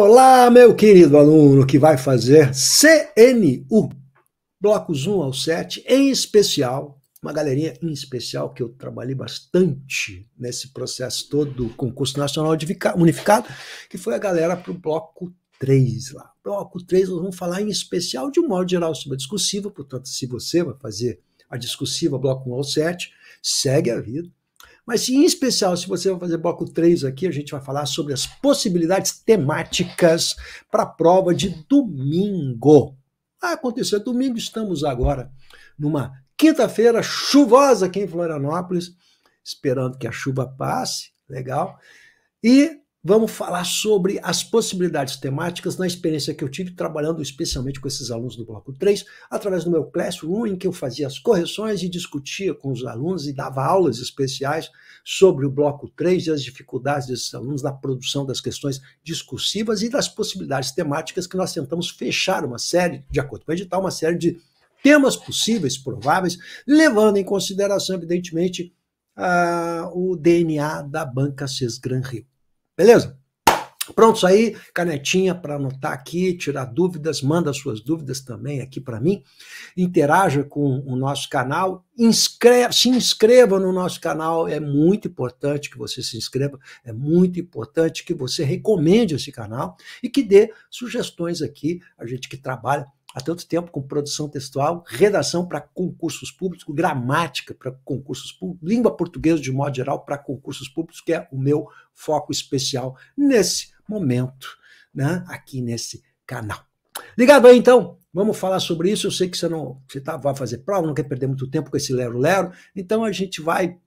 Olá, meu querido aluno que vai fazer CNU, blocos 1 ao 7, em especial, uma galerinha em especial que eu trabalhei bastante nesse processo todo do Concurso Nacional Unificado, que foi a galera para o bloco 3 lá. Bloco 3 nós vamos falar em especial, de um modo geral, sobre a discursiva, portanto, se você vai fazer a discursiva bloco 1 ao 7, segue a vida. Mas, em especial, se você vai fazer bloco 3 aqui, a gente vai falar sobre as possibilidades temáticas para a prova de domingo. Vai acontecer domingo, estamos agora numa quinta-feira chuvosa aqui em Florianópolis, esperando que a chuva passe, legal. E vamos falar sobre as possibilidades temáticas na experiência que eu tive trabalhando especialmente com esses alunos do bloco 3, através do meu Classroom, em que eu fazia as correções e discutia com os alunos e dava aulas especiais sobre o bloco 3 e as dificuldades desses alunos na produção das questões discursivas e das possibilidades temáticas que nós tentamos fechar uma série, de acordo com o edital, uma série de temas possíveis, prováveis, levando em consideração, evidentemente, o DNA da banca Sesgran Rio. Beleza? Prontos aí, canetinha para anotar aqui, tirar dúvidas, manda suas dúvidas também aqui para mim, interaja com o nosso canal, se inscreva no nosso canal, é muito importante que você se inscreva, é muito importante que você recomende esse canal e que dê sugestões aqui, a gente que trabalha há tanto tempo com produção textual, redação para concursos públicos, gramática para concursos públicos, língua portuguesa de modo geral para concursos públicos, que é o meu foco especial nesse momento, né, aqui nesse canal. Ligado aí, então? Vamos falar sobre isso. Eu sei que você vai fazer prova, não quer perder muito tempo com esse lero-lero, então a gente vai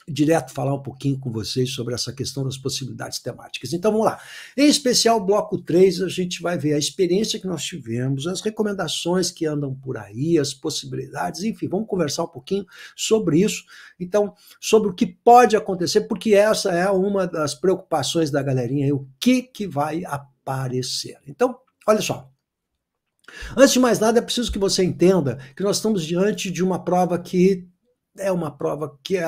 direto falar um pouquinho com vocês sobre essa questão das possibilidades temáticas. Então vamos lá. Em especial, o bloco 3, a gente vai ver a experiência que nós tivemos, as recomendações que andam por aí, as possibilidades, enfim, vamos conversar um pouquinho sobre isso. Então, sobre o que pode acontecer, porque essa é uma das preocupações da galerinha aí, o que vai aparecer. Então, olha só. Antes de mais nada, é preciso que você entenda que nós estamos diante de uma prova que é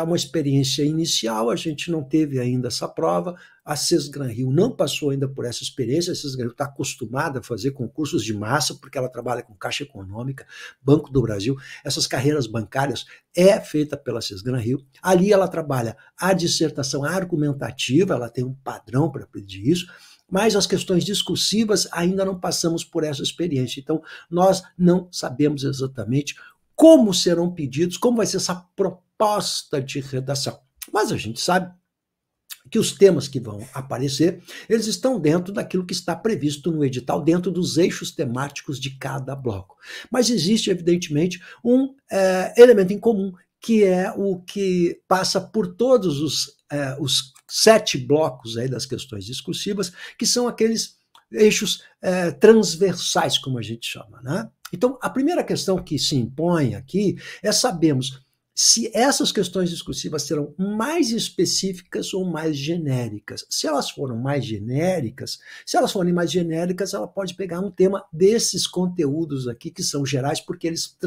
uma experiência inicial, a gente não teve ainda essa prova, a Sesgran Rio não passou ainda por essa experiência, a Sesgran Rio está acostumada a fazer concursos de massa, porque ela trabalha com Caixa Econômica, Banco do Brasil, essas carreiras bancárias é feita pela Sesgran Rio, ali ela trabalha a dissertação argumentativa, ela tem um padrão para pedir isso, mas as questões discursivas ainda não passamos por essa experiência, então nós não sabemos exatamente como serão pedidos, como vai ser essa proposta de redação. Mas a gente sabe que os temas que vão aparecer, eles estão dentro daquilo que está previsto no edital, dentro dos eixos temáticos de cada bloco. Mas existe, evidentemente, um elemento em comum, que é o que passa por todos os 7 blocos aí das questões discursivas, que são aqueles eixos transversais, como a gente chama, né? Então, a primeira questão que se impõe aqui é sabermos se essas questões discursivas serão mais específicas ou mais genéricas. Se elas forem mais genéricas, ela pode pegar um tema desses conteúdos aqui que são gerais, porque eles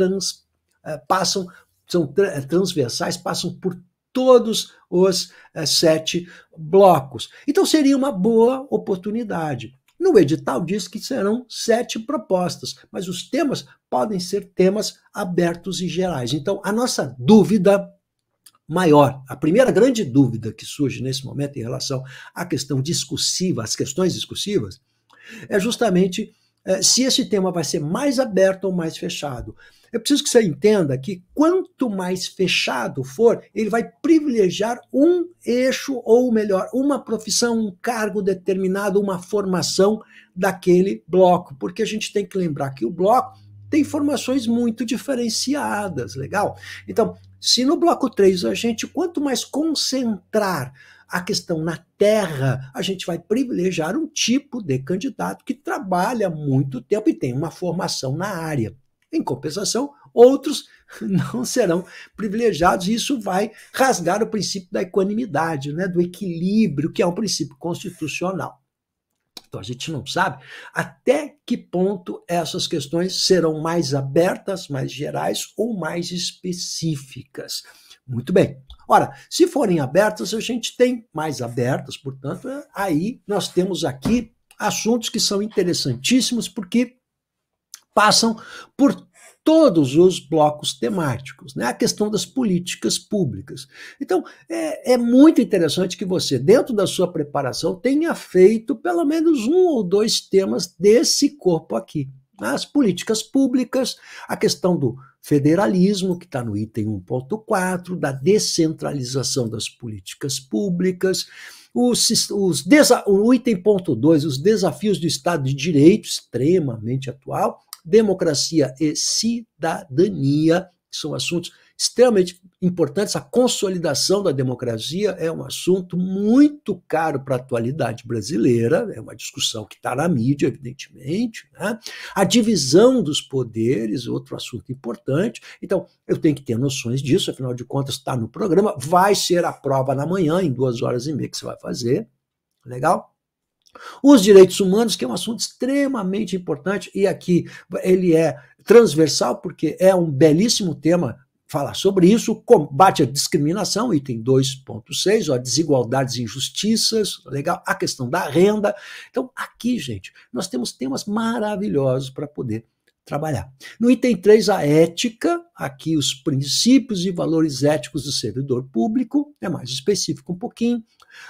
são transversais, passam por todos os 7 blocos. Então, seria uma boa oportunidade. No edital diz que serão 7 propostas, mas os temas podem ser temas abertos e gerais. Então, a nossa dúvida maior, a primeira grande dúvida que surge nesse momento em relação à questão discursiva, às questões discursivas, é justamente se esse tema vai ser mais aberto ou mais fechado. É preciso que você entenda que quanto mais fechado for, ele vai privilegiar um eixo, ou melhor, uma profissão, um cargo determinado, uma formação daquele bloco. Porque a gente tem que lembrar que o bloco tem formações muito diferenciadas, legal? Então, se no bloco 3 quanto mais concentrar a questão na terra, a gente vai privilegiar um tipo de candidato que trabalha muito tempo e tem uma formação na área. Em compensação, outros não serão privilegiados, e isso vai rasgar o princípio da equanimidade, né, do equilíbrio, que é um princípio constitucional. Então, a gente não sabe até que ponto essas questões serão mais abertas, mais gerais ou mais específicas. Muito bem. Ora, se forem abertas, a gente tem mais abertas, portanto, aí nós temos aqui assuntos que são interessantíssimos porque passam por todos os blocos temáticos, né? A questão das políticas públicas. Então, é muito interessante que você, dentro da sua preparação, tenha feito pelo menos 1 ou 2 temas desse corpo aqui. As políticas públicas, a questão do federalismo, que está no item 1.4, da descentralização das políticas públicas, o item 2, os desafios do Estado de Direito, extremamente atual, democracia e cidadania, que são assuntos extremamente importantes. A consolidação da democracia é um assunto muito caro para a atualidade brasileira, é uma discussão que está na mídia, evidentemente, né? A divisão dos poderes, outro assunto importante. Então, eu tenho que ter noções disso, afinal de contas, está no programa, vai ser a prova na manhã, em 2h30 que você vai fazer, legal? Os direitos humanos, que é um assunto extremamente importante, e aqui ele é transversal, porque é um belíssimo tema falar sobre isso. Combate à discriminação, item 2.6, desigualdades e injustiças, legal? A questão da renda. Então, aqui, gente, nós temos temas maravilhosos para poder trabalhar. No item 3, a ética, aqui os princípios e valores éticos do servidor público, é mais específico um pouquinho.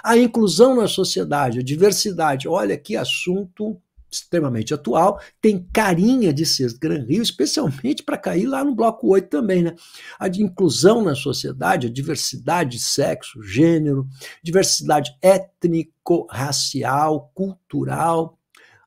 A inclusão na sociedade, a diversidade, olha que assunto extremamente atual, tem carinha de ser Gran Rio, especialmente para cair lá no bloco 8 também, né? A de inclusão na sociedade, a diversidade de sexo, gênero, diversidade étnico-racial, cultural.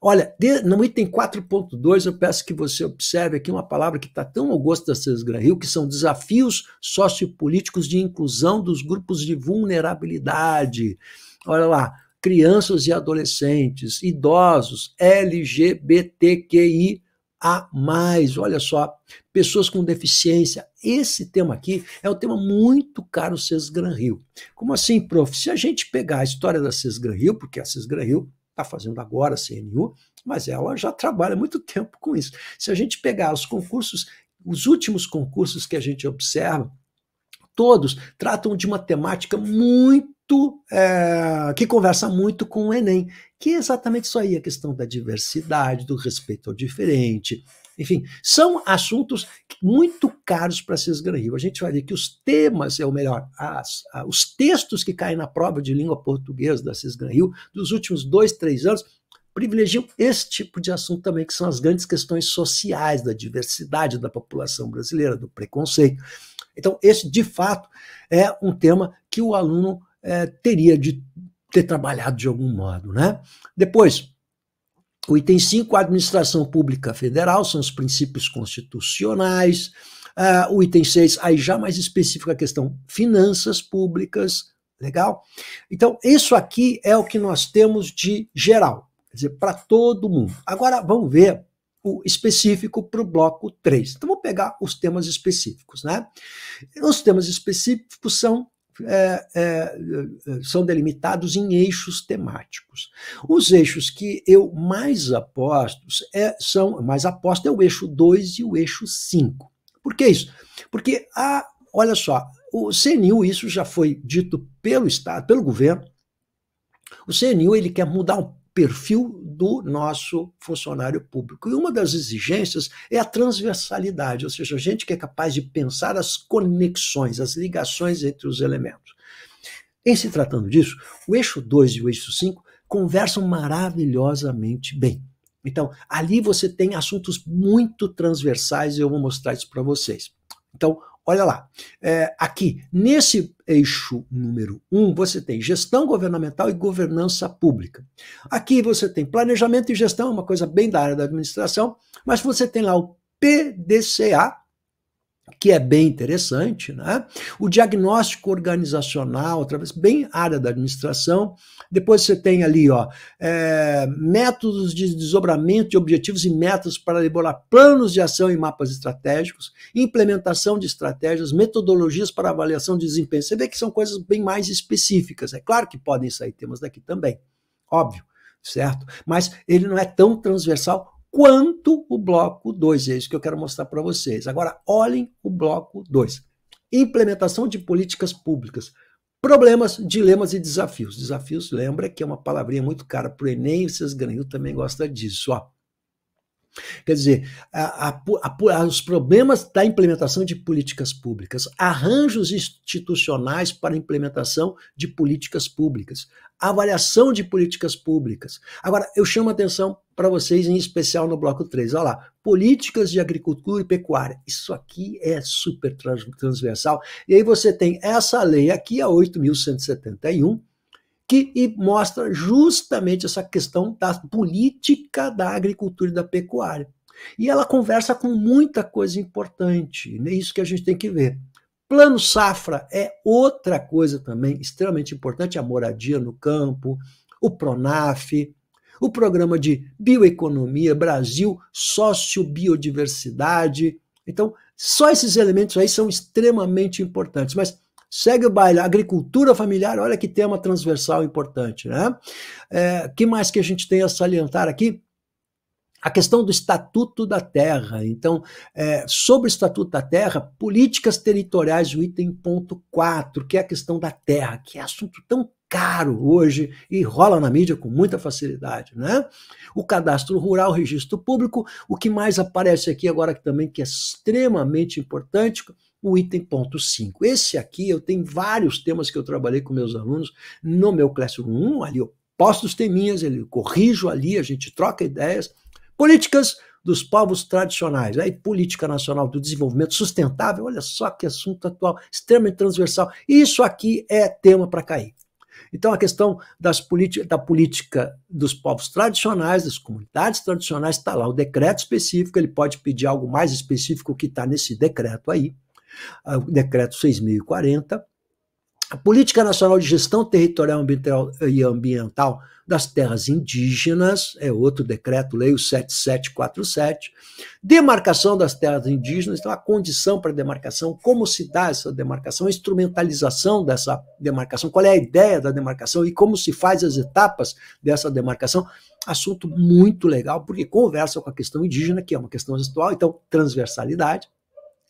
Olha, no item 4.2, eu peço que você observe aqui uma palavra que está tão ao gosto da César Gran Rio, que são desafios sociopolíticos de inclusão dos grupos de vulnerabilidade. Olha lá, crianças e adolescentes, idosos, LGBTQIA+, olha só, pessoas com deficiência. Esse tema aqui é um tema muito caro, César Gran Rio. Como assim, prof? Se a gente pegar a história da César Gran Rio, porque a César Gran Rio está fazendo agora a CNU, mas ela já trabalha há muito tempo com isso. Se a gente pegar os concursos, os últimos concursos que a gente observa, todos tratam de uma temática que conversa muito com o Enem, que é exatamente isso aí, a questão da diversidade, do respeito ao diferente. Enfim, são assuntos muito caros para a César Gran Rio. A gente vai ver que os temas, os textos que caem na prova de língua portuguesa da César Gran Rio, dos últimos 2, 3 anos, privilegiam esse tipo de assunto também, que são as grandes questões sociais, da diversidade da população brasileira, do preconceito. Então, esse, de fato, é um tema que o aluno teria de ter trabalhado de algum modo, né? Depois, o item 5, a administração pública federal, são os princípios constitucionais. O item 6, aí já mais específico a questão finanças públicas, legal? Então, isso aqui é o que nós temos de geral, quer dizer, para todo mundo. Agora, vamos ver o específico para o bloco 3. Então, vou pegar os temas específicos, né? Os temas específicos são delimitados em eixos temáticos. Os eixos que eu mais aposto é o eixo 2 e o eixo 5. Por que isso? Porque, olha só, o CNU, isso já foi dito pelo Estado, pelo governo, o CNU ele quer mudar o perfil do nosso funcionário público. E uma das exigências é a transversalidade, ou seja, a gente que é capaz de pensar as conexões, as ligações entre os elementos. Em se tratando disso, o eixo 2 e o eixo 5 conversam maravilhosamente bem. Então, ali você tem assuntos muito transversais e eu vou mostrar isso para vocês. Então, olha lá, aqui, nesse eixo número 1, você tem gestão governamental e governança pública. Aqui você tem planejamento e gestão, uma coisa bem da área da administração, mas você tem lá o PDCA, que é bem interessante, né? O diagnóstico organizacional, através bem área da administração. Depois você tem ali, métodos de desdobramento de objetivos e metas para elaborar planos de ação e mapas estratégicos, implementação de estratégias, metodologias para avaliação de desempenho. Você vê que são coisas bem mais específicas. É claro que podem sair temas daqui também, óbvio, certo? Mas ele não é tão transversal quanto o bloco 2, é isso que eu quero mostrar para vocês. Agora, olhem o bloco 2. Implementação de políticas públicas. Problemas, dilemas e desafios. Desafios, lembra que é uma palavrinha muito cara para o Enem, e vocês ganham também gostam disso. Ó. Quer dizer, os problemas da implementação de políticas públicas, arranjos institucionais para a implementação de políticas públicas, avaliação de políticas públicas. Agora, eu chamo a atenção para vocês, em especial no bloco 3. Olha lá, políticas de agricultura e pecuária. Isso aqui é super transversal. E aí você tem essa lei aqui, a 8.171, que mostra justamente essa questão da política da agricultura e da pecuária. E ela conversa com muita coisa importante, é isso que a gente tem que ver. Plano Safra é outra coisa também extremamente importante, a moradia no campo, o Pronaf, o programa de bioeconomia, Brasil, sociobiodiversidade. Então, só esses elementos aí são extremamente importantes, mas segue o baile, agricultura familiar, olha que tema transversal importante, né? Que mais que a gente tem a salientar aqui? A questão do Estatuto da Terra. Então, sobre o Estatuto da Terra, políticas territoriais, o item ponto 4, que é a questão da terra, que é assunto tão caro hoje e rola na mídia com muita facilidade, né? O cadastro rural, o registro público, o que mais aparece aqui agora também, que é extremamente importante, o item ponto 5. Esse aqui, eu tenho vários temas que eu trabalhei com meus alunos no meu Classroom 1, ali eu posto os teminhas, eu corrijo ali, a gente troca ideias. Políticas dos povos tradicionais, aí Política Nacional do Desenvolvimento Sustentável, olha só que assunto atual, extremamente transversal. Isso aqui é tema para cair. Então, a questão da política dos povos tradicionais, das comunidades tradicionais, está lá o decreto específico, ele pode pedir algo mais específico que está nesse decreto aí, o decreto 6.040, a Política Nacional de Gestão Territorial e Ambiental das Terras Indígenas, é outro decreto-lei, o 7747, demarcação das terras indígenas, então a condição para demarcação, como se dá essa demarcação, a instrumentalização dessa demarcação, qual é a ideia da demarcação e como se faz as etapas dessa demarcação, assunto muito legal, porque conversa com a questão indígena, que é uma questão atual, então transversalidade.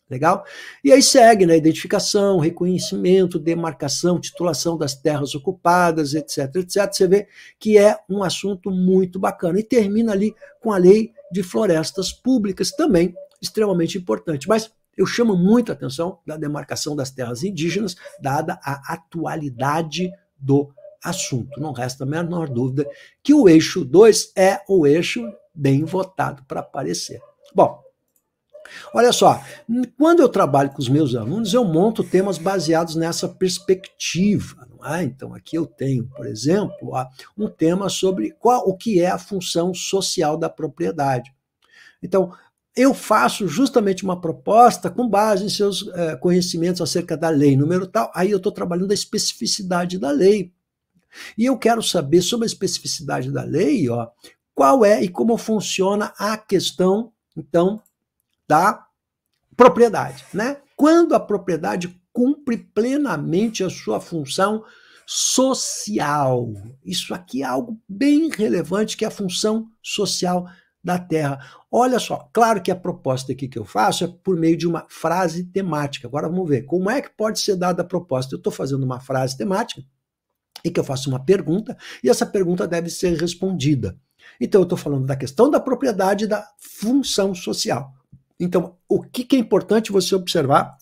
Legal? E aí segue, né? Identificação, reconhecimento, demarcação, titulação das terras ocupadas, etc, etc. Você vê que é um assunto muito bacana. E termina ali com a lei de florestas públicas, também extremamente importante. Mas eu chamo muito a atenção da demarcação das terras indígenas, dada a atualidade do assunto. Não resta a menor dúvida que o eixo 2 é o eixo bem votado para aparecer. Bom, olha só, quando eu trabalho com os meus alunos, eu monto temas baseados nessa perspectiva. Não é? Então, aqui eu tenho, por exemplo, um tema sobre o que é a função social da propriedade. Então, eu faço justamente uma proposta com base em seus conhecimentos acerca da lei, número tal, aí eu estou trabalhando a especificidade da lei. E eu quero saber sobre a especificidade da lei, qual é e como funciona a questão, então, da propriedade, né? Quando a propriedade cumpre plenamente a sua função social. Isso aqui é algo bem relevante, que é a função social da terra. Olha só, claro que a proposta aqui que eu faço é por meio de uma frase temática. Agora vamos ver como é que pode ser dada a proposta. Eu estou fazendo uma frase temática e que eu faço uma pergunta e essa pergunta deve ser respondida. Então eu estou falando da questão da propriedade e da função social. Então, o que é importante você observar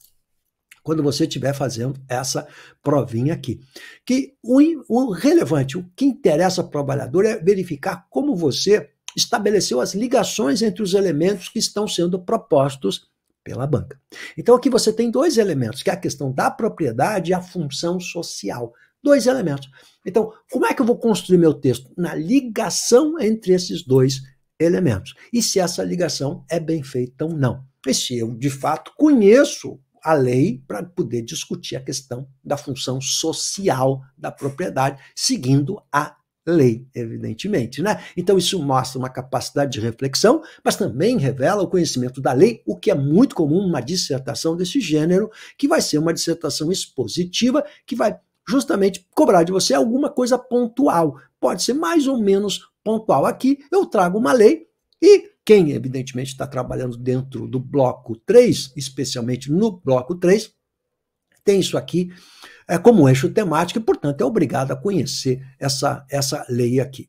quando você estiver fazendo essa provinha aqui? Que o relevante, o que interessa para o trabalhador é verificar como você estabeleceu as ligações entre os elementos que estão sendo propostos pela banca. Então, aqui você tem dois elementos, que é a questão da propriedade e a função social. Dois elementos. Então, como é que eu vou construir meu texto? Na ligação entre esses dois elementos. E se essa ligação é bem feita ou não. E se eu, de fato, conheço a lei para poder discutir a questão da função social da propriedade, seguindo a lei, evidentemente, né? Então isso mostra uma capacidade de reflexão, mas também revela o conhecimento da lei, o que é muito comum numa dissertação desse gênero, que vai ser uma dissertação expositiva, que vai justamente cobrar de você alguma coisa pontual. Pode ser mais ou menos pontual. Aqui eu trago uma lei e quem, evidentemente, está trabalhando dentro do bloco 3, especialmente no bloco 3, tem isso aqui como eixo temático e, portanto, é obrigado a conhecer essa lei aqui.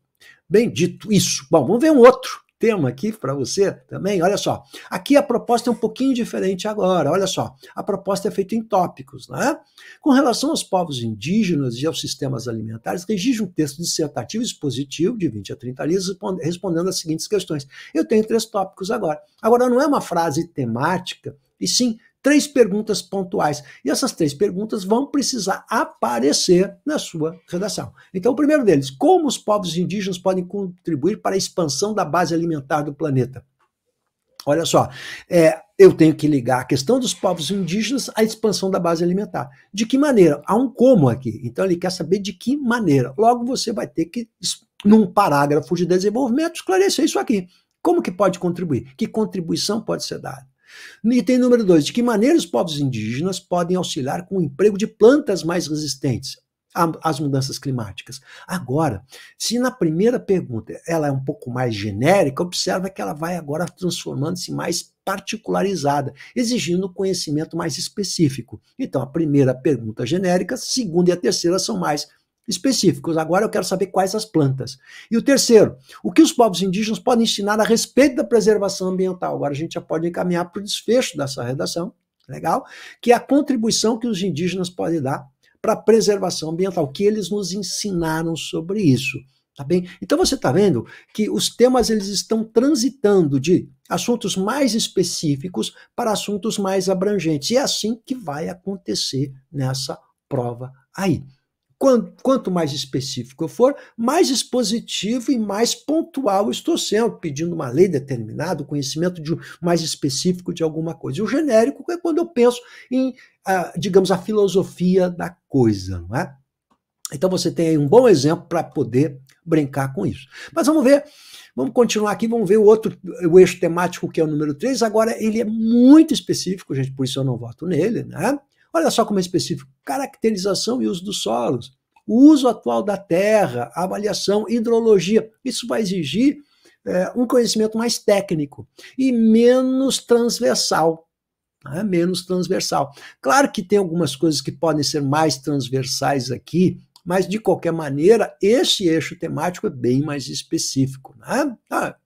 Bem dito isso. Bom, vamos ver um outro tema aqui para você também. Olha só, aqui a proposta é um pouquinho diferente agora. Olha só, a proposta é feita em tópicos, né? Com relação aos povos indígenas e aos sistemas alimentares, redige um texto dissertativo expositivo de 20 a 30 linhas respondendo as seguintes questões. Eu tenho 3 tópicos agora. Agora, não é uma frase temática, e sim 3 perguntas pontuais. E essas 3 perguntas vão precisar aparecer na sua redação. Então, o primeiro deles, como os povos indígenas podem contribuir para a expansão da base alimentar do planeta? Olha só, eu tenho que ligar a questão dos povos indígenas à expansão da base alimentar. De que maneira? Há um como aqui. Então, ele quer saber de que maneira. Logo, você vai ter que, num parágrafo de desenvolvimento, esclarecer isso aqui. Como que pode contribuir? Que contribuição pode ser dada? Item número 2, de que maneira os povos indígenas podem auxiliar com o emprego de plantas mais resistentes às mudanças climáticas? Agora, se na primeira pergunta ela é um pouco mais genérica, observa que ela vai agora transformando-se mais particularizada, exigindo conhecimento mais específico. Então, a primeira pergunta genérica, a segunda e a terceira são mais específicos. Agora eu quero saber quais as plantas. E o terceiro, o que os povos indígenas podem ensinar a respeito da preservação ambiental? Agora a gente já pode encaminhar para o desfecho dessa redação, legal? Que é a contribuição que os indígenas podem dar para a preservação ambiental, o que eles nos ensinaram sobre isso. Tá bem? Então você está vendo que os temas eles estão transitando de assuntos mais específicos para assuntos mais abrangentes. E é assim que vai acontecer nessa prova aí. Quanto mais específico eu for, mais expositivo e mais pontual eu estou sendo, pedindo uma lei determinada, o conhecimento mais específico de alguma coisa. E o genérico é quando eu penso em, digamos, a filosofia da coisa, não é? Então você tem aí um bom exemplo para poder brincar com isso. Mas vamos ver, vamos continuar aqui, vamos ver o eixo temático que é o número 3. Agora ele é muito específico, gente, por isso eu não voto nele, né? Olha só como é específico. Caracterização e uso dos solos. O uso atual da terra, avaliação, hidrologia. Isso vai exigir um conhecimento mais técnico e menos transversal. Né? Menos transversal. Claro que tem algumas coisas que podem ser mais transversais aqui, mas, de qualquer maneira, esse eixo temático é bem mais específico. Né?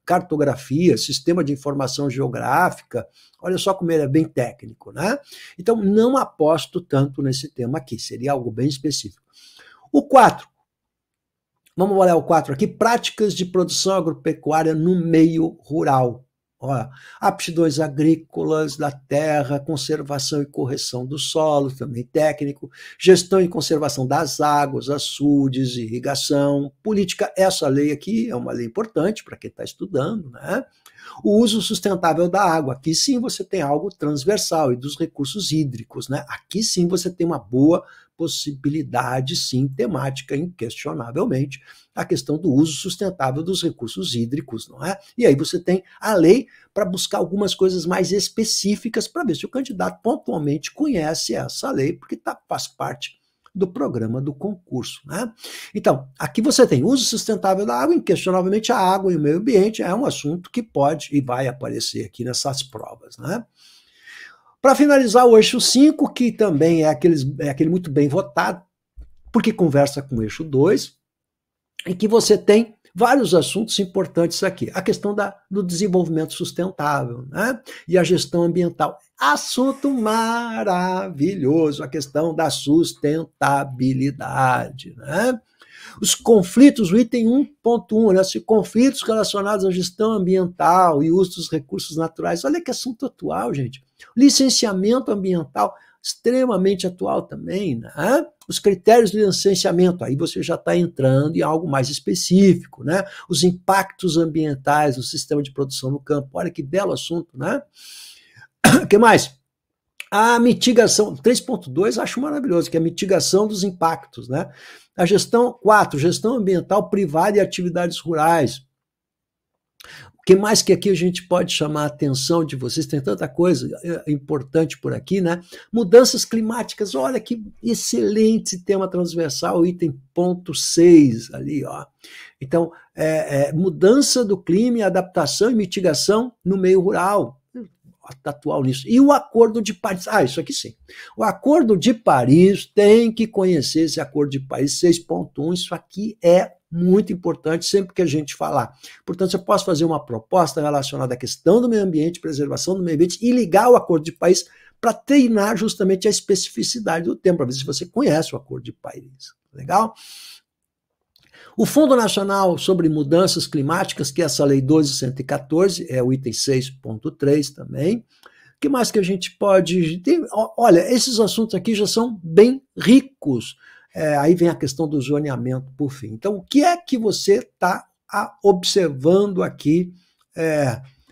Cartografia, sistema de informação geográfica, olha só como ele é bem técnico. Né? Então, não aposto tanto nesse tema aqui, seria algo bem específico. O 4, vamos olhar o 4 aqui, práticas de produção agropecuária no meio rural. Olha, aptidões agrícolas da terra, conservação e correção do solo, também técnico, gestão e conservação das águas, açudes, irrigação, política, essa lei aqui é uma lei importante para quem está estudando, né? O uso sustentável da água, aqui sim você tem algo transversal, e dos recursos hídricos, né? Aqui sim você tem uma boa possibilidade, sim, temática, inquestionavelmente, a questão do uso sustentável dos recursos hídricos, não é? E aí você tem a lei para buscar algumas coisas mais específicas para ver se o candidato pontualmente conhece essa lei, porque faz parte do programa do concurso, né? Então, aqui você tem uso sustentável da água, inquestionavelmente a água e o meio ambiente é um assunto que pode e vai aparecer aqui nessas provas, né? Para finalizar, o eixo 5, que também é aquele muito bem votado, porque conversa com o eixo 2, em que você tem vários assuntos importantes aqui. A questão do desenvolvimento sustentável, né? E a gestão ambiental. Assunto maravilhoso, a questão da sustentabilidade, né? Os conflitos, o item 1.1, né? Conflitos relacionados à gestão ambiental e uso dos recursos naturais. Olha que assunto atual, gente. Licenciamento ambiental, extremamente atual também, né? Os critérios de licenciamento, aí você já está entrando em algo mais específico, né? Os impactos ambientais do sistema de produção no campo, olha que belo assunto, né? O que mais? A mitigação, 3.2 acho maravilhoso, que é a mitigação dos impactos, né? A gestão 4, gestão ambiental privada e atividades rurais. O que mais que aqui a gente pode chamar a atenção de vocês? Tem tanta coisa importante por aqui, né? Mudanças climáticas, olha que excelente tema transversal, item ponto 6 ali, ó. Então, mudança do clima, adaptação e mitigação no meio rural. atual nisso. E o Acordo de Paris. Isso aqui sim. O Acordo de Paris, tem que conhecer esse Acordo de Paris 6.1. Isso aqui é muito importante sempre que a gente falar. Portanto, eu posso fazer uma proposta relacionada à questão do meio ambiente, preservação do meio ambiente, e ligar o Acordo de Paris para treinar justamente a especificidade do tema, para ver se você conhece o Acordo de Paris. Legal? O Fundo Nacional sobre Mudanças Climáticas, que é essa Lei 12.114, é o item 6.3 também. O que mais que a gente pode... Olha, esses assuntos aqui já são bem ricos. Aí vem a questão do zoneamento, por fim. Então, o que é que você está observando aqui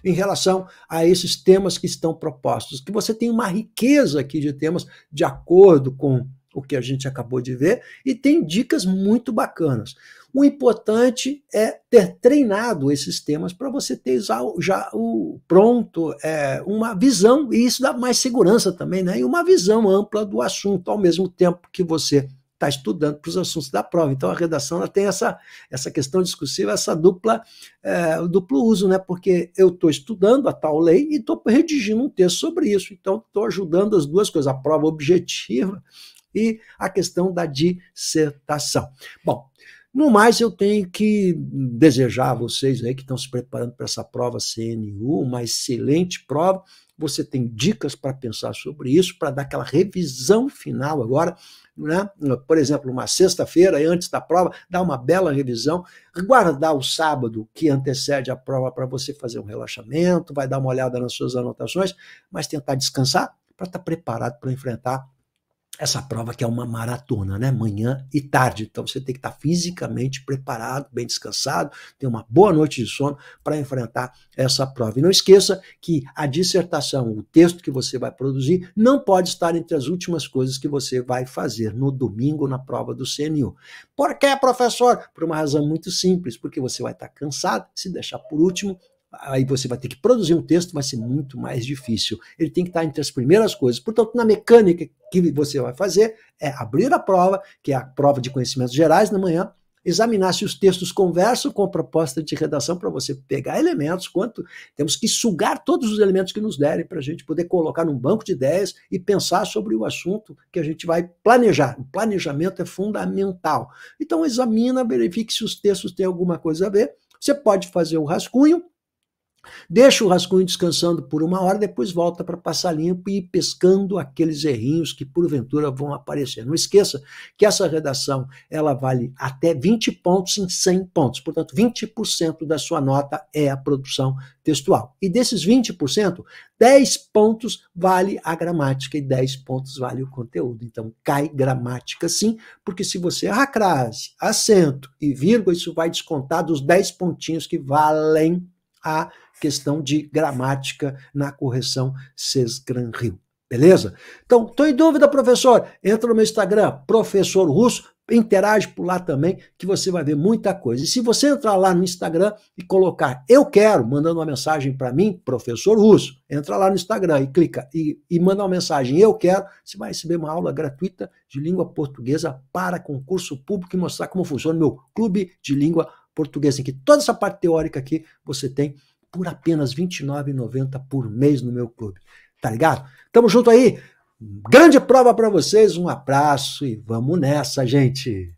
em relação a esses temas que estão propostos? Que você tem uma riqueza aqui de temas de acordo com o que a gente acabou de ver, e tem dicas muito bacanas. O importante é ter treinado esses temas para você ter já pronto uma visão, e isso dá mais segurança também, né? E uma visão ampla do assunto, ao mesmo tempo que você está estudando para os assuntos da prova. Então, a redação ela tem essa questão discursiva, essa duplo uso, né? Porque eu estou estudando a tal lei e estou redigindo um texto sobre isso. Então, estou ajudando as duas coisas, a prova objetiva e a questão da dissertação. Bom, no mais, eu tenho que desejar a vocês aí que estão se preparando para essa prova CNU, uma excelente prova. Você tem dicas para pensar sobre isso, para dar aquela revisão final agora, né? Por exemplo, uma sexta-feira, antes da prova, dar uma bela revisão, guardar o sábado que antecede a prova para você fazer um relaxamento, vai dar uma olhada nas suas anotações, mas tentar descansar para estar preparado para enfrentar essa prova que é uma maratona, né? Manhã e tarde. Então você tem que estar fisicamente preparado, bem descansado, ter uma boa noite de sono para enfrentar essa prova. E não esqueça que a dissertação, o texto que você vai produzir, não pode estar entre as últimas coisas que você vai fazer no domingo na prova do CNU. Por quê, professor? Por uma razão muito simples, porque você vai estar cansado, se deixar por último, aí você vai ter que produzir um texto, vai ser muito mais difícil. Ele tem que estar entre as primeiras coisas. Portanto, na mecânica que você vai fazer é abrir a prova, que é a prova de conhecimentos gerais na manhã, examinar se os textos conversam com a proposta de redação para você pegar elementos, temos que sugar todos os elementos que nos derem para a gente poder colocar num banco de ideias e pensar sobre o assunto que a gente vai planejar. O planejamento é fundamental. Então, examina, verifique se os textos têm alguma coisa a ver. Você pode fazer o rascunho, deixa o rascunho descansando por 1 hora, depois volta para passar limpo e ir pescando aqueles errinhos que porventura vão aparecer. Não esqueça que essa redação ela vale até 20 pontos em 100 pontos. Portanto, 20% da sua nota é a produção textual. E desses 20%, 10 pontos vale a gramática e 10 pontos vale o conteúdo. Então, cai gramática sim, porque se você errar crase, acento e vírgula, isso vai descontar dos 10 pontinhos que valem a questão de gramática na correção Sesgran-Rio. Beleza? Então, estou em dúvida, professor? Entra no meu Instagram, Professor Russo, interage por lá também, que você vai ver muita coisa. E se você entrar lá no Instagram e colocar eu quero, mandando uma mensagem para mim, Professor Russo, entra lá no Instagram e clica e manda uma mensagem eu quero, você vai receber uma aula gratuita de língua portuguesa para concurso público e mostrar como funciona o meu clube de língua portuguesa, em que toda essa parte teórica aqui você tem por apenas R$ 29,90 por mês no meu clube. Tá ligado? Tamo junto aí. Grande prova para vocês, um abraço e vamos nessa, gente.